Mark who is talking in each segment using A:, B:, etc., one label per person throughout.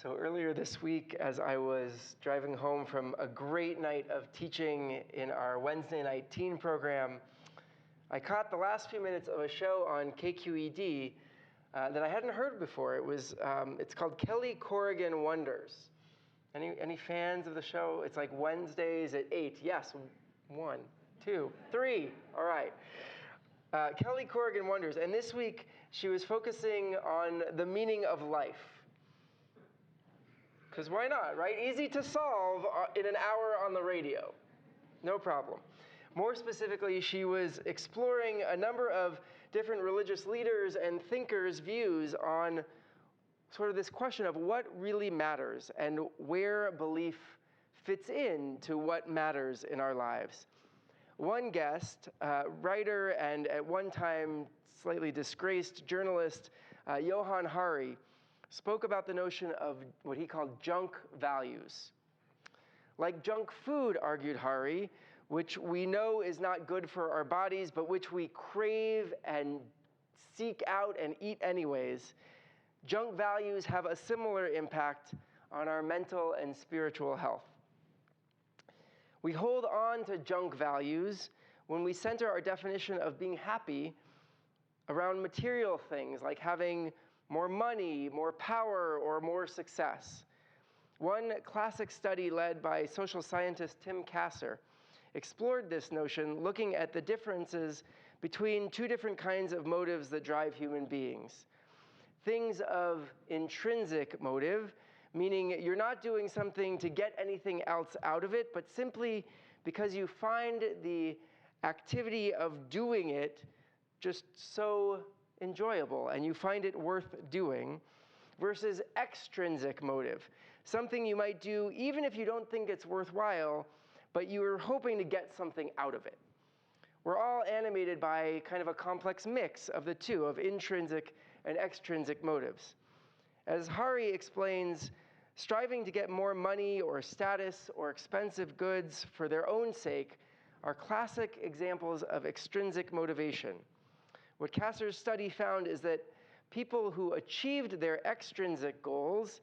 A: So earlier this week, as I was driving home from a great night of teaching in our Wednesday night teen program, I caught the last few minutes of a show on KQED that I hadn't heard before. It's called Kelly Corrigan Wonders. Any fans of the show? It's like Wednesdays at 8. Yes, 1, 2, 3. All right. Kelly Corrigan Wonders. And this week, she was focusing on the meaning of life. Because why not, right? Easy to solve in an hour on the radio. No problem. More specifically, she was exploring a number of different religious leaders and thinkers' views on sort of this question of what really matters and where belief fits in to what matters in our lives. One guest, writer and at one time slightly disgraced journalist, Johann Hari, spoke about the notion of what he called junk values. Like junk food, argued Hari, which we know is not good for our bodies, but which we crave and seek out and eat anyways, junk values have a similar impact on our mental and spiritual health. We hold on to junk values when we center our definition of being happy around material things like having more money, more power, or more success. One classic study led by social scientist Tim Kasser explored this notion, looking at the differences between two different kinds of motives that drive human beings. Things of intrinsic motive, meaning you're not doing something to get anything else out of it, but simply because you find the activity of doing it just so enjoyable and you find it worth doing, versus extrinsic motive, something you might do even if you don't think it's worthwhile, but you're hoping to get something out of it. We're all animated by kind of a complex mix of the two, of intrinsic and extrinsic motives. As Hari explains, striving to get more money or status or expensive goods for their own sake are classic examples of extrinsic motivation. What Kasser's study found is that people who achieved their extrinsic goals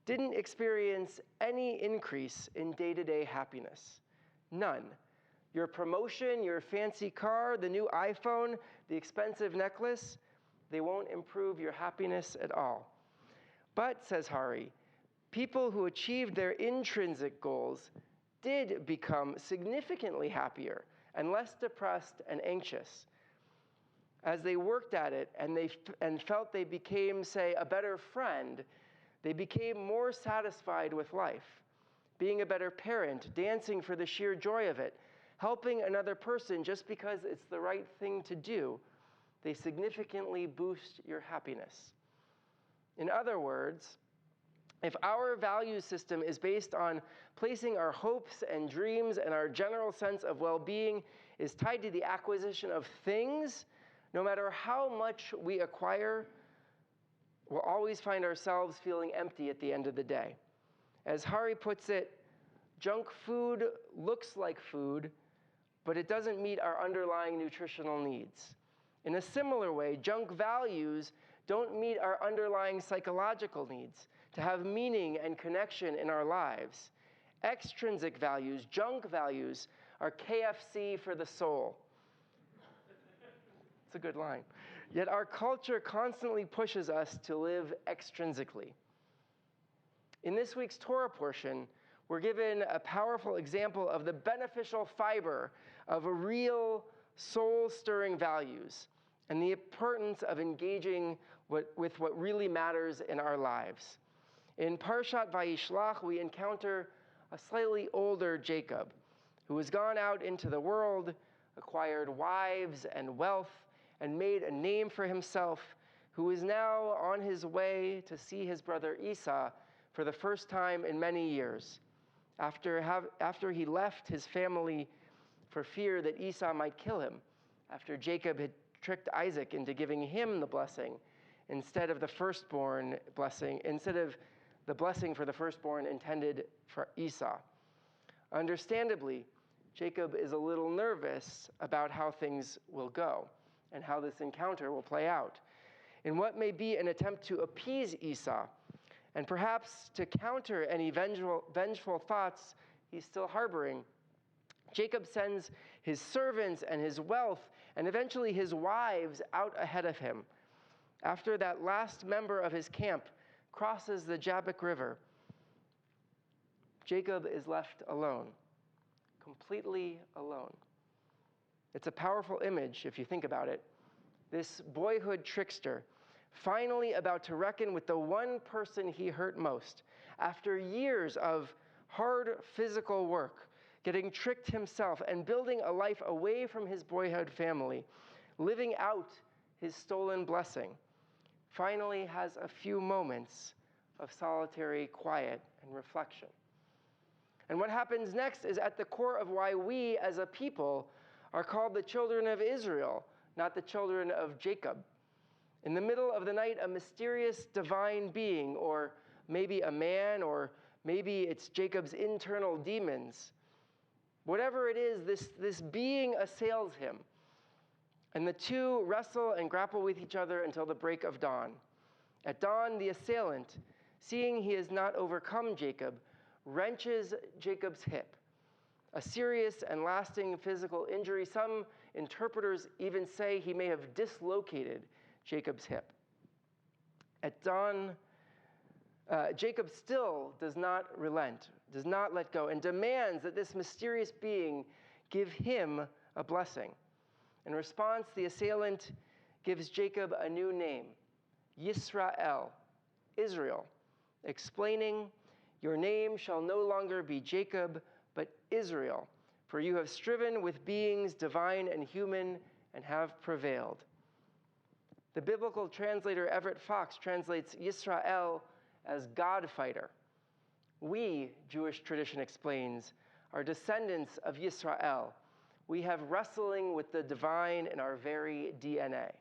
A: didn't experience any increase in day-to-day happiness. None. Your promotion, your fancy car, the new iPhone, the expensive necklace, they won't improve your happiness at all. But, says Hari, people who achieved their intrinsic goals did become significantly happier and less depressed and anxious. As they worked at it and felt they became, say, a better friend, they became more satisfied with life, being a better parent, dancing for the sheer joy of it, helping another person just because it's the right thing to do. They significantly boost your happiness. In other words, if our value system is based on placing our hopes and dreams and our general sense of well-being is tied to the acquisition of things, no matter how much we acquire, we'll always find ourselves feeling empty at the end of the day. As Hari puts it, junk food looks like food, but it doesn't meet our underlying nutritional needs. In a similar way, junk values don't meet our underlying psychological needs to have meaning and connection in our lives. Extrinsic values, junk values, are KFC for the soul. It's a good line. Yet our culture constantly pushes us to live extrinsically. In this week's Torah portion, we're given a powerful example of the beneficial fiber of a real soul-stirring values and the importance of engaging with what really matters in our lives. In Parshat Vayishlach, we encounter a slightly older Jacob who has gone out into the world, acquired wives and wealth, and made a name for himself, who is now on his way to see his brother Esau for the first time in many years, after he left his family for fear that Esau might kill him, after Jacob had tricked Isaac into giving him the blessing instead of the firstborn blessing, instead of the blessing for the firstborn intended for Esau. Understandably, Jacob is a little nervous about how things will go and how this encounter will play out. In what may be an attempt to appease Esau, And perhaps to counter any vengeful thoughts he's still harboring, Jacob sends his servants and his wealth and eventually his wives out ahead of him. After that last member of his camp crosses the Jabbok River, Jacob is left alone, completely alone. It's a powerful image if you think about it. This boyhood trickster, finally about to reckon with the one person he hurt most, after years of hard physical work, getting tricked himself and building a life away from his boyhood family, living out his stolen blessing, finally has a few moments of solitary quiet and reflection. And what happens next is at the core of why we as a people are called the children of Israel, not the children of Jacob. In the middle of the night, a mysterious divine being, or maybe a man, or maybe it's Jacob's internal demons. Whatever it is, this being assails him. And the two wrestle and grapple with each other until the break of dawn. At dawn, the assailant, seeing he has not overcome Jacob, wrenches Jacob's hip, a serious and lasting physical injury. Some interpreters even say he may have dislocated Jacob's hip. At dawn, Jacob still does not relent, does not let go, and demands that this mysterious being give him a blessing. In response, the assailant gives Jacob a new name, Yisrael, Israel, explaining, "Your name shall no longer be Jacob, but Israel, for you have striven with beings divine and human and have prevailed." The biblical translator Everett Fox translates Yisrael as God fighter. We, Jewish tradition explains, are descendants of Yisrael. We have wrestling with the divine in our very DNA.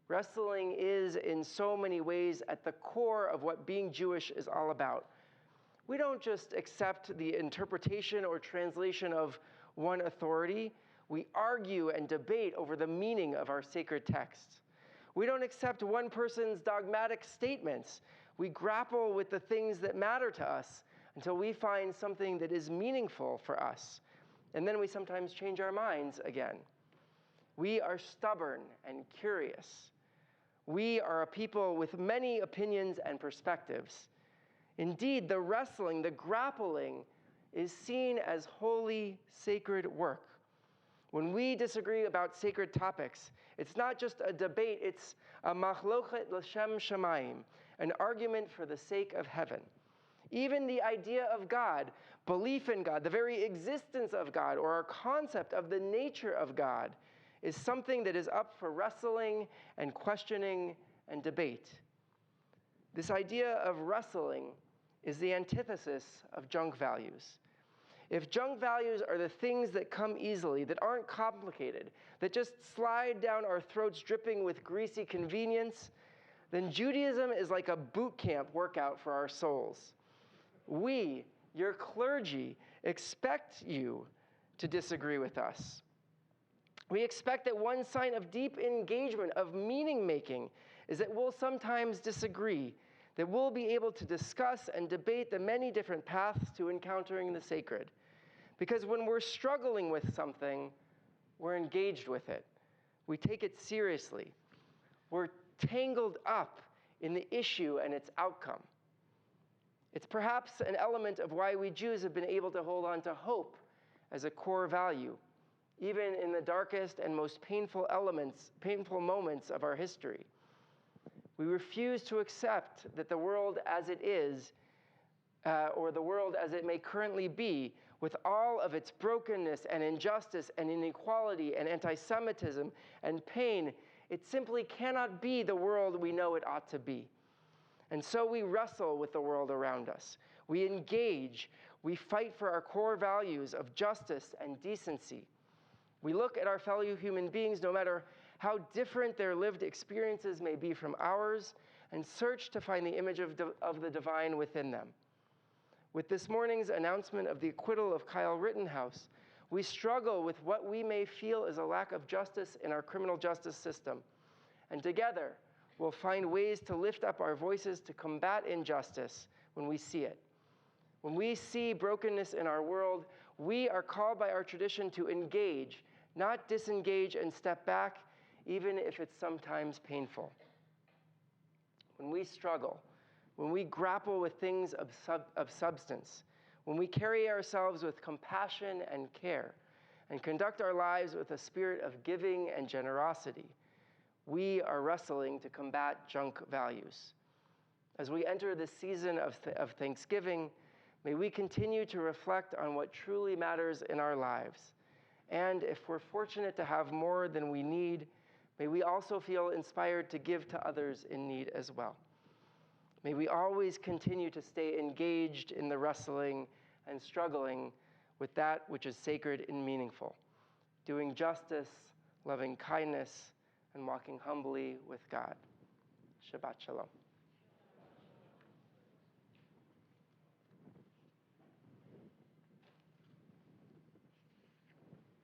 A: Wrestling is, in so many ways, at the core of what being Jewish is all about. We don't just accept the interpretation or translation of one authority. We argue and debate over the meaning of our sacred texts. We don't accept one person's dogmatic statements. We grapple with the things that matter to us until we find something that is meaningful for us. And then we sometimes change our minds again. We are stubborn and curious. We are a people with many opinions and perspectives. Indeed, the wrestling, the grappling, is seen as holy, sacred work. When we disagree about sacred topics, it's not just a debate, it's a machlochet l'shem shamayim, an argument for the sake of heaven. Even the idea of God, belief in God, the very existence of God, or our concept of the nature of God, is something that is up for wrestling and questioning and debate. This idea of wrestling is the antithesis of junk values. If junk values are the things that come easily, that aren't complicated, that just slide down our throats dripping with greasy convenience, then Judaism is like a boot camp workout for our souls. We, your clergy, expect you to disagree with us. We expect that one sign of deep engagement, of meaning-making, is that we'll sometimes disagree, that we'll be able to discuss and debate the many different paths to encountering the sacred. Because when we're struggling with something, we're engaged with it. We take it seriously. We're tangled up in the issue and its outcome. It's perhaps an element of why we Jews have been able to hold on to hope as a core value, even in the darkest and most painful moments of our history. We refuse to accept that the world as it is, or the world as it may currently be, with all of its brokenness and injustice and inequality and anti-Semitism and pain, it simply cannot be the world we know it ought to be. And so we wrestle with the world around us. We engage. We fight for our core values of justice and decency. We look at our fellow human beings, no matter how different their lived experiences may be from ours, and search to find the image of the divine within them. With this morning's announcement of the acquittal of Kyle Rittenhouse, we struggle with what we may feel is a lack of justice in our criminal justice system. And together, will find ways to lift up our voices to combat injustice when we see it. When we see brokenness in our world, we are called by our tradition to engage, not disengage and step back, even if it's sometimes painful. When we struggle, when we grapple with things of substance, when we carry ourselves with compassion and care, and conduct our lives with a spirit of giving and generosity, we are wrestling to combat junk values. As we enter this season of Thanksgiving, may we continue to reflect on what truly matters in our lives. And if we're fortunate to have more than we need, may we also feel inspired to give to others in need as well. May we always continue to stay engaged in the wrestling and struggling with that which is sacred and meaningful, doing justice, loving kindness, and walking humbly with God. Shabbat shalom.